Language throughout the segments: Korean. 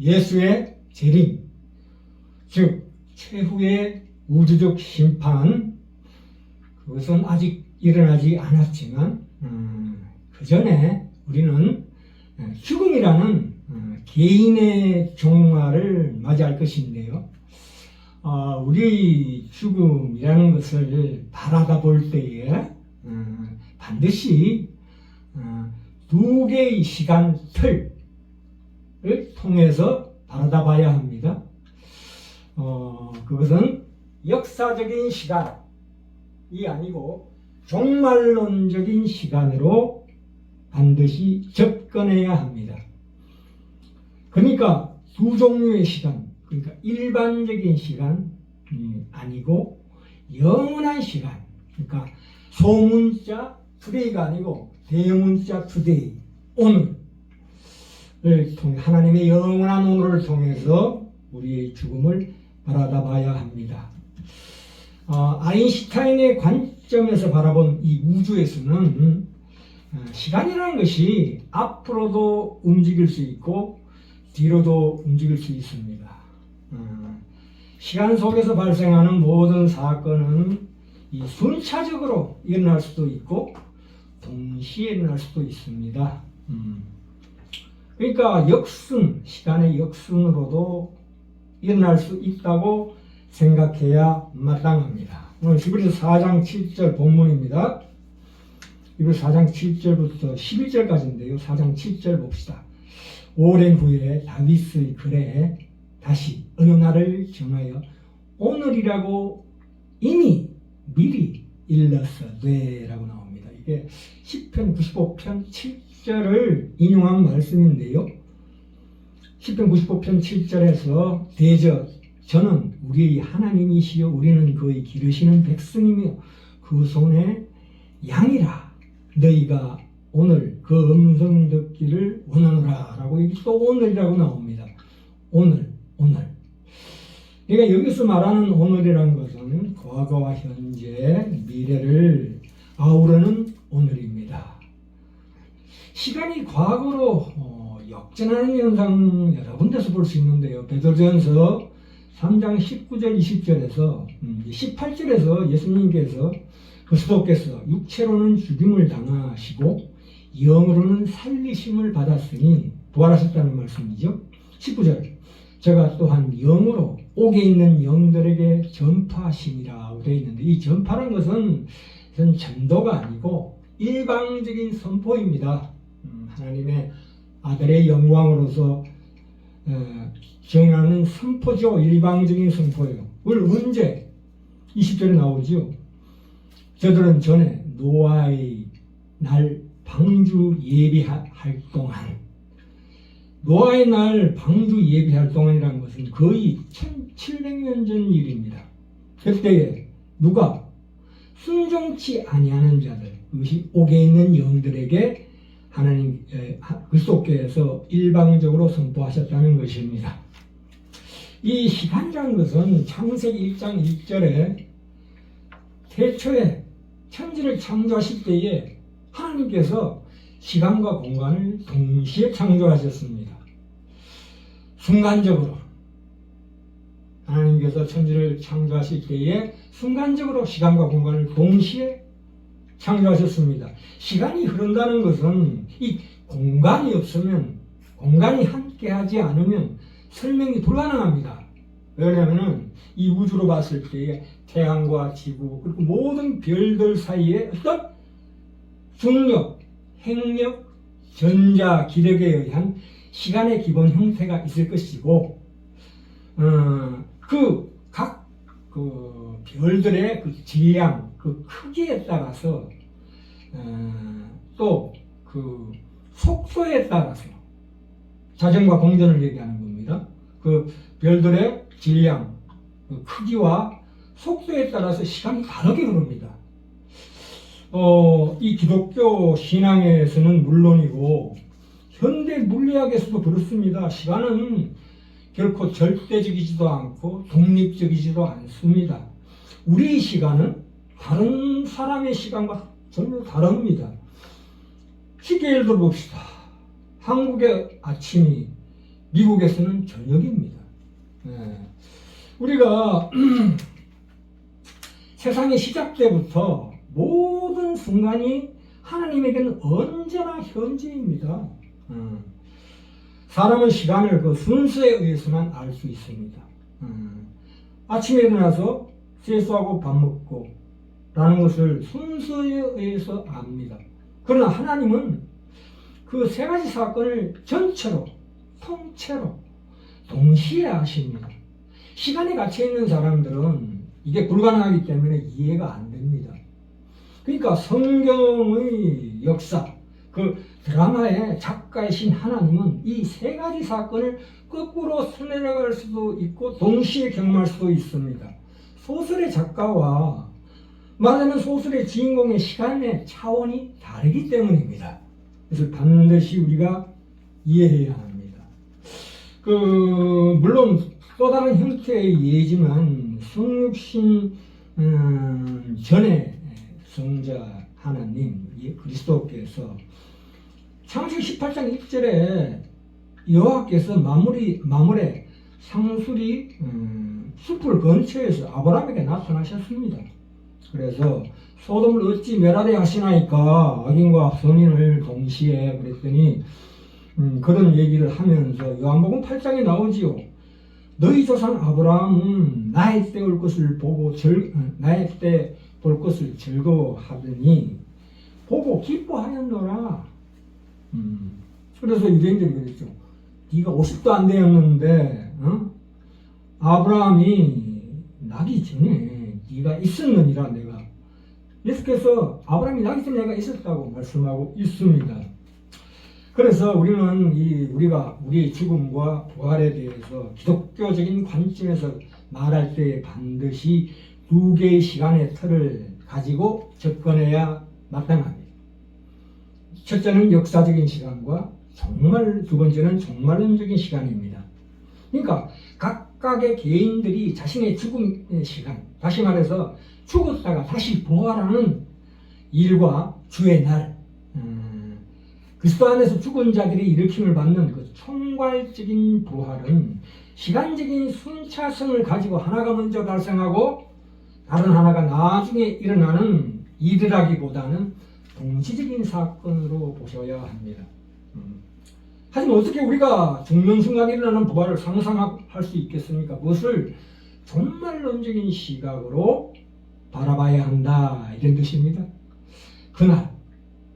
예수의 재림, 즉 최후의 우주적 심판, 그것은 아직 일어나지 않았지만 그 전에 우리는 죽음이라는 개인의 종말을 맞이할 것인데요. 우리 죽음이라는 것을 바라다 볼 때에 반드시 두 개의 시간 틀을 통해서 바라다 봐야 합니다. 그것은 역사적인 시간이 아니고 종말론적인 시간으로 반드시 접근해야 합니다. 그러니까 두 종류의 시간, 그러니까 일반적인 시간이 아니고 영원한 시간, 그러니까 소문자 투데이가 아니고 대문자 투데이, 오늘을 통해 하나님의 영원한 오늘을 통해서 우리의 죽음을 바라다 봐야 합니다. 아인슈타인의 관점에서 바라본 이 우주에서는 시간이라는 것이 앞으로도 움직일 수 있고 뒤로도 움직일 수 있습니다. 시간 속에서 발생하는 모든 사건은 순차적으로 일어날 수도 있고 동시에 일어날 수도 있습니다. 그러니까 역순, 시간의 역순으로도 일어날 수 있다고 생각해야 마땅합니다. 오늘 히브리서 4장 7절 본문입니다. 히브리서 4장 7절부터 11절까지인데요. 4장 7절 봅시다. 오랜 후에 다윗의 글에 다시 어느 날을 정하여 오늘이라고 이미 미리 일렀으되 라고 나옵니다. 이게 시편 95편 7절을 인용한 말씀인데요. 시편 95편 7절에서 대저 저는 우리의 하나님이시여 우리는 그의 기르시는 백성이며 그 손에 양이라 너희가 오늘 그 음성 듣기를 원하노라 라고 여기 또 오늘이라고 나옵니다. 오늘. 그러니까 여기서 말하는 오늘이라는 것은 과거와 현재, 미래를 아우르는 오늘입니다. 시간이 과거로 역전하는 현상 여러 군데서 볼 수 있는데요. 베드로전서 3장 19절 20절에서 18절에서 예수님께서 그리스도께서 육체로는 죽임을 당하시고 영으로는 살리심을 받았으니 부활하셨다는 말씀이죠. 19절 제가 또한 영으로 옥에 있는 영들에게 전파하심이라고 되어 있는데 이 전파라는 것은 전도가 아니고 일방적인 선포입니다. 하나님의 아들의 영광으로서 정하는 선포죠. 일방적인 선포예요. 그걸 언제? 20절에 나오죠. 저들은 전에 노아의 날 방주 예비할 동안, 노아의 날 방주 예비할 동안이라는 것은 거의 1700년 전 일입니다. 그때에 누가 순종치 아니하는 자들, 그것이 옥에 있는 영들에게 하나님 그리스도께서 일방적으로 선포하셨다는 것입니다. 이 시간이라는 것은 창세기 1장 1절에 태초에 천지를 창조하실 때에 하나님께서 시간과 공간을 동시에 창조하셨습니다. 순간적으로 하나님께서 천지를 창조하실 때에 순간적으로 시간과 공간을 동시에 창조하셨습니다. 시간이 흐른다는 것은 이 공간이 없으면, 공간이 함께하지 않으면 설명이 불가능합니다. 왜냐하면 이 우주로 봤을 때에 태양과 지구 그리고 모든 별들 사이에 어떤 중력, 핵력, 전자, 기력에 의한 시간의 기본 형태가 있을 것이고 각 별들의 그 질량, 그 크기에 따라서 또 그 속도에 따라서 자전과 공전을 얘기하는 겁니다. 그 별들의 질량, 그 크기와 속도에 따라서 시간이 다르게 흐릅니다. 이 기독교 신앙에서는 물론이고 현대 물리학에서도 그렇습니다. 시간은 결코 절대적이지도 않고 독립적이지도 않습니다. 우리 시간은 다른 사람의 시간과 전혀 다릅니다. 쉽게 예를 들어 봅시다. 한국의 아침이 미국에서는 저녁입니다. 우리가 세상의 시작 때부터 모든 순간이 하나님에게는 언제나 현재입니다. 사람은 시간을 그 순서에 의해서만 알 수 있습니다. 아침에 일어나서 세수하고 밥 먹고 라는 것을 순서에 의해서 압니다. 그러나 하나님은 그 세 가지 사건을 전체로, 통째로, 동시에 아십니다. 시간에 갇혀있는 사람들은 이게 불가능하기 때문에 이해가 안 됩니다. 그러니까 성경의 역사, 그 드라마의 작가이신 하나님은 이 세 가지 사건을 거꾸로 스며나갈 수도 있고 동시에 경험할 수도 있습니다. 소설의 작가와 말하자면 소설의 주인공의 시간의 차원이 다르기 때문입니다. 그래서 반드시 우리가 이해해야 합니다. 물론 또 다른 형태의 예지만 성육신 전에 성자 하나님 그리스도께서 창세기 18장 1절에 여호와께서 마물의 상수리 숲을 근처에서 아브라함에게 나타나셨습니다. 그래서 소돔을 어찌 멸하려 하시나이까 악인과 선인을 동시에 그랬더니 그런 얘기를 하면서 요한복음 8장에 나오지요. 너희 조상 아브라함은 나의 때 올 것을 보고 나의 때 볼 것을 즐거워하더니 보고 기뻐하였노라. 그래서 유대인들이 그랬죠. 네가 50도 안 되었는데 아브라함이 나기 전에 네가 있었느니라. 내가 예수께서 아브라함이 나기 전에 내가 있었다고 말씀하고 있습니다. 그래서 우리는 우리의 죽음과 부활에 대해서 기독교적인 관점에서 말할 때 반드시 두 개의 시간의 틀을 가지고 접근해야 마땅합니다. 첫째는 역사적인 시간과 두 번째는 종말론적인 시간입니다. 그러니까 각각의 개인들이 자신의 죽음의 시간, 다시 말해서 죽었다가 다시 부활하는 일과 주의 날, 그리스도 안에서 죽은 자들이 일으킴을 받는 그 총괄적인 부활은 시간적인 순차성을 가지고 하나가 먼저 발생하고 다른 하나가 나중에 일어나는 일이라기보다는 동시적인 사건으로 보셔야 합니다. 하지만 어떻게 우리가 죽는 순간 일어나는 부활을 상상할 수 있겠습니까? 그것을 종말론적인 시각으로 바라봐야 한다, 이런 뜻입니다. 그날,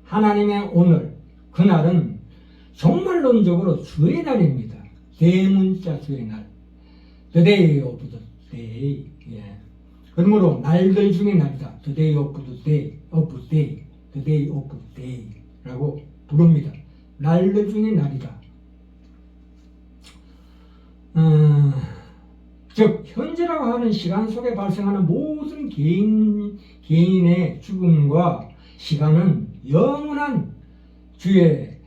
하나님의 오늘, 그날은 종말론적으로 주의 날입니다. 대문자 주의 날, The day of the day. 그러므로 날들 중의 날이다. The day of the day, the day of the day 라고 부릅니다. 날들 중의 날이다. 즉 현재라고 하는 시간 속에 발생하는 모든 개인의 죽음과 시간은 영원한 주의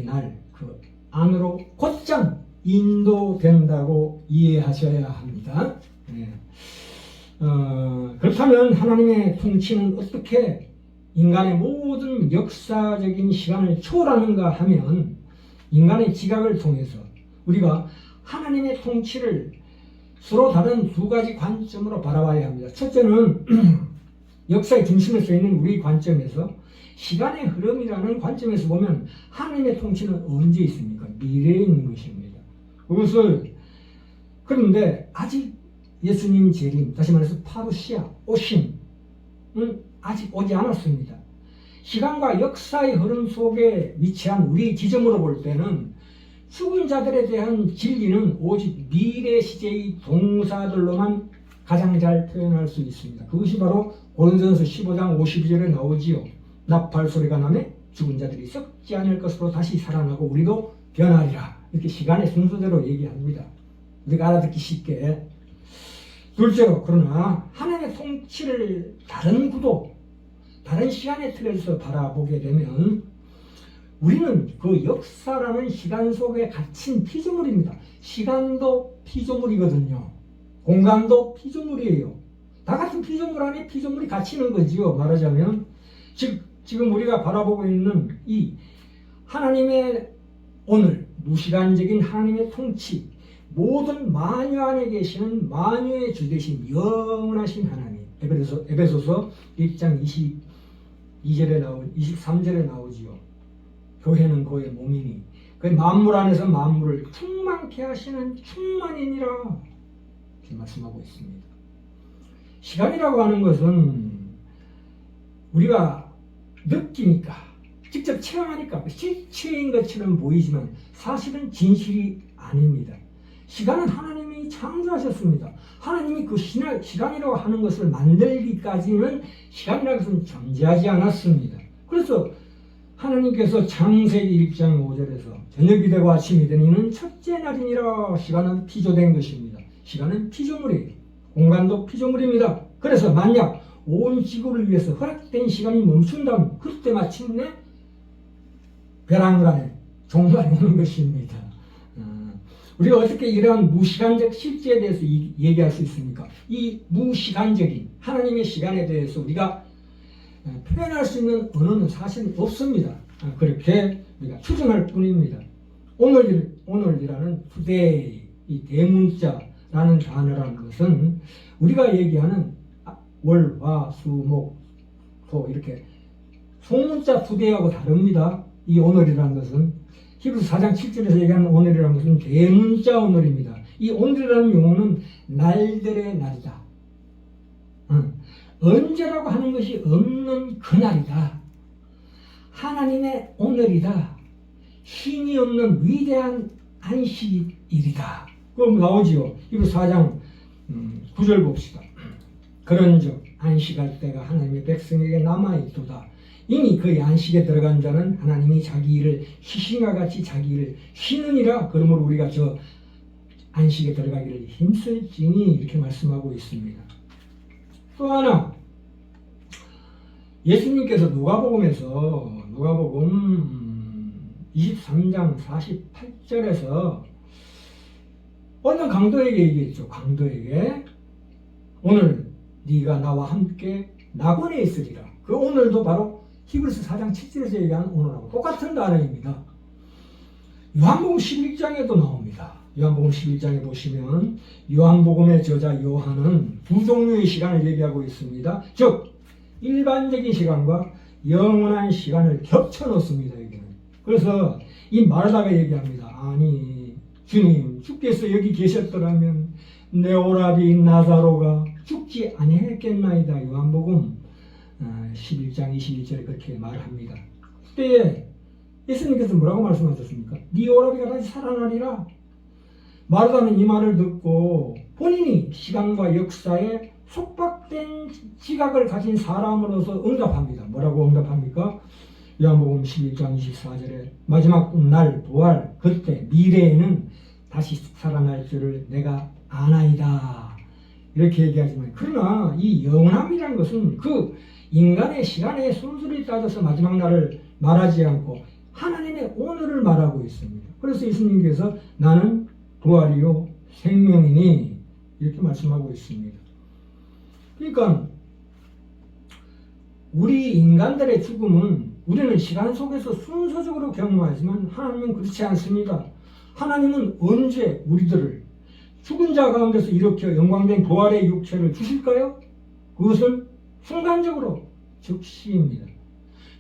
날 그 안으로 곧장 인도된다고 이해하셔야 합니다. 그렇다면 하나님의 통치는 어떻게 인간의 모든 역사적인 시간을 초월하는가 하면 인간의 지각을 통해서 우리가 하나님의 통치를 서로 다른 두 가지 관점으로 바라봐야 합니다. 첫째는 역사의 중심에 서 있는 우리 관점에서 시간의 흐름이라는 관점에서 보면 하나님의 통치는 언제 있습니까? 미래에 있는 것입니다. 그런데 아직 예수님 재림, 다시 말해서 파루시아, 오심은 아직 오지 않았습니다. 시간과 역사의 흐름 속에 위치한 우리 지점으로 볼 때는 죽은 자들에 대한 진리는 오직 미래 시제의 동사들로만 가장 잘 표현할 수 있습니다. 그것이 바로 고린도전서 15장 52절에 나오지요. 나팔 소리가 나매 죽은 자들이 썩지 않을 것으로 다시 살아나고 우리도 변하리라. 이렇게 시간의 순서대로 얘기합니다. 우리가 알아듣기 쉽게. 둘째로, 그러나 하나님의 통치를 다른 구도, 다른 시간의 틀에서 바라보게 되면 우리는 그 역사라는 시간 속에 갇힌 피조물입니다. 시간도 피조물이거든요. 공간도 피조물이에요. 다 같은 피조물 안에 피조물이 갇히는 거지요. 말하자면 지금 우리가 바라보고 있는 이 하나님의 오늘, 무시간적인 하나님의 통치, 모든 만유 안에 계시는 만유의 주 되신 영원하신 하나님. 에베소서 1장 22절에 23절에 나오지요. 교회는 그의 몸이니 그 만물 안에서 만물을 충만케 하시는 충만이니라 이렇게 말씀하고 있습니다. 시간이라고 하는 것은 우리가 느끼니까 직접 체험하니까 실체인 것처럼 보이지만 사실은 진실이 아닙니다. 시간은 하나님이 창조하셨습니다. 하나님이 그 시간이라고 하는 것을 만들기까지는 시간이라는 것은 존재하지 않았습니다. 그래서 하나님께서 창세기 1장 5절에서 저녁이 되고 아침이 되니 이는 첫째 날이니라. 시간은 피조된 것입니다. 시간은 피조물이에요. 공간도 피조물입니다. 그래서 만약 온 지구를 위해서 허락된 시간이 멈춘다면 그때 마침내 벼랑간에 종말이 오는 것입니다. 우리가 어떻게 이러한 무시간적 실제에 대해서 얘기할 수 있습니까? 이 무시간적인 하나님의 시간에 대해서 우리가 표현할 수 있는 언어는 사실 없습니다. 그렇게 우리가 추정할 뿐입니다. 오늘이라는 today, 이 대문자라는 단어라는 것은 우리가 얘기하는 월, 화, 수, 목, 토 이렇게 소문자 today하고 다릅니다. 이 오늘이라는 것은 히브리서 4장 7절에서 얘기하는 오늘이라는 것은 대문자 오늘입니다. 이 오늘이라는 용어는 날들의 날이다. 언제라고 하는 것이 없는 그날이다. 하나님의 오늘이다. 힘이 없는 위대한 안식일이다. 그럼 나오지요. 히브리서 4장 9절 봅시다. 그런즉 안식할 때가 하나님의 백성에게 남아있도다. 이미 그의 안식에 들어간 자는 하나님이 자기 일을 쉬심과 같이 자기 일을 쉬느니라. 그러므로 우리가 저 안식에 들어가기를 힘쓸지니 이렇게 말씀하고 있습니다. 또 하나 예수님께서 누가복음 23장 48절에서 어느 강도에게 얘기했죠. 강도에게 오늘 네가 나와 함께 낙원에 있으리라. 그 오늘도 바로 히브리서 4장 7절에서 얘기하는 오늘하고 똑같은 단어입니다. 요한복음 11장에도 나옵니다. 요한복음 11장에 보시면 요한복음의 저자 요한은 두 종류의 시간을 얘기하고 있습니다. 즉 일반적인 시간과 영원한 시간을 겹쳐 놓습니다. 여기는. 그래서 이 마르다가 얘기합니다. 아니 주님 주께서 여기 계셨더라면 내 오라비 나사로가 죽지 아니했겠나이다. 요한복음 11장 21절에 그렇게 말합니다. 그때 예수님께서 뭐라고 말씀하셨습니까? 네 오라비가 다시 살아나리라. 마르다는 이 말을 듣고 본인이 시간과 역사에 속박된 지각을 가진 사람으로서 응답합니다. 뭐라고 응답합니까? 요한복음 11장 24절에 마지막 날 부활 그때 미래에는 다시 살아날 줄을 내가 아나이다. 이렇게 얘기하지만 그러나 이 영원함이라는 것은 그 인간의 시간의 순수를 따져서 마지막 날을 말하지 않고 하나님의 오늘을 말하고 있습니다. 그래서 예수님께서 나는 부활이요 생명이니 이렇게 말씀하고 있습니다. 그러니까 우리 인간들의 죽음은 우리는 시간 속에서 순서적으로 경험하지만 하나님은 그렇지 않습니다. 하나님은 언제 우리들을 죽은 자 가운데서 일으켜 영광된 부활의 육체를 주실까요? 그것은 순간적으로 즉시입니다.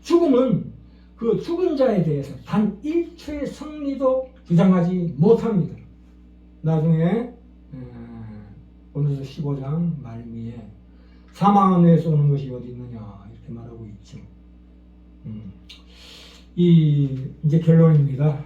죽음은 그 죽은 자에 대해서 단 1초의 승리도 주장하지 못합니다. 나중에 오늘서 15장 말미에 사망 안에서 오는 것이 어디 있느냐 이렇게 말하고 있죠. 이제 결론입니다.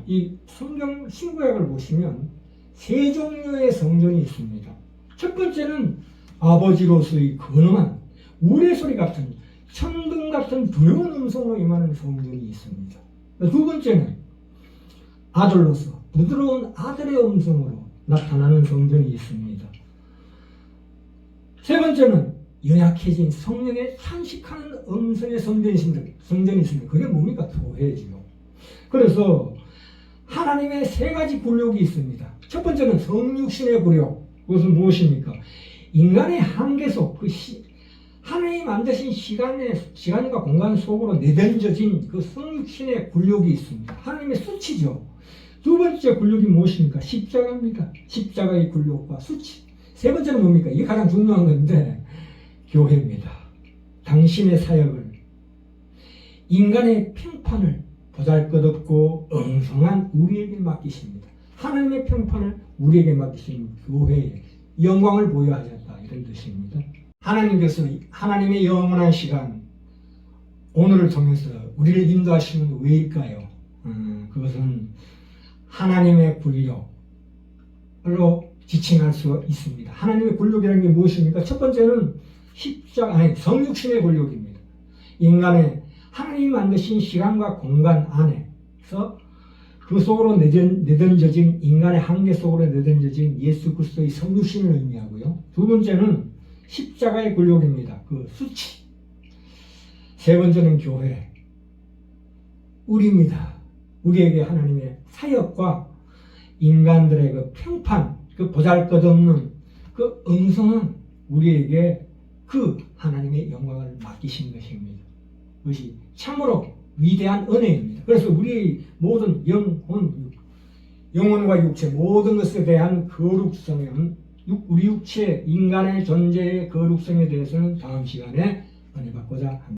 이 성경 신구약을 보시면 세 종류의 성전이 있습니다. 첫 번째는 아버지로서의 근엄한 우레소리 같은 천둥 같은 두려운 음성으로 임하는 성전이 있습니다. 두 번째는 아들로서 부드러운 아들의 음성으로 나타나는 성전이 있습니다. 세 번째는 연약해진 성령에 탄식하는 음성의 성전이 있습니다. 그게 뭡니까? 교회지요. 그래서 하나님의 세 가지 굴욕이 있습니다. 첫 번째는 성육신의 굴욕. 그것은 무엇입니까? 인간의 한계 속 하나님 만드신 시간과 공간 속으로 내던져진 그 성육신의 굴욕이 있습니다. 하나님의 수치죠. 두 번째 굴욕이 무엇입니까? 십자가입니다. 십자가의 굴욕과 수치. 세 번째는 뭡니까? 이게 가장 중요한 건데 교회입니다. 당신의 사역을 인간의 평판을 보잘것없고 엉성한 우리에게 맡기십니다. 하나님의 평판을 우리에게 맡기신 교회에 영광을 보여하셨다 이런 뜻입니다. 하나님께서 하나님의 영원한 시간 오늘을 통해서 우리를 인도하시는 왜일까요? 그것은 하나님의 굴욕으로 지칭할 수 있습니다. 하나님의 굴욕이라는 게 무엇입니까? 첫 번째는 성육신의 굴욕입니다. 인간의 하나님이 만드신 시간과 공간 안에서 그 속으로 내던져진 인간의 한계 속으로 내던져진 예수 그리스도의 성육신을 의미하고요. 두 번째는 십자가의 굴욕입니다. 그 수치. 세 번째는 교회. 우리입니다. 우리에게 하나님의 사역과 인간들의 그 평판, 그 보잘것없는 그 엉성한 우리에게 그 하나님의 영광을 맡기신 것입니다. 그것이 참으로 위대한 은혜입니다. 그래서 우리 모든 영혼과 육체 모든 것에 대한 거룩성은 우리 육체 인간의 존재의 거룩성에 대해서는 다음 시간에 은혜 받고자 합니다.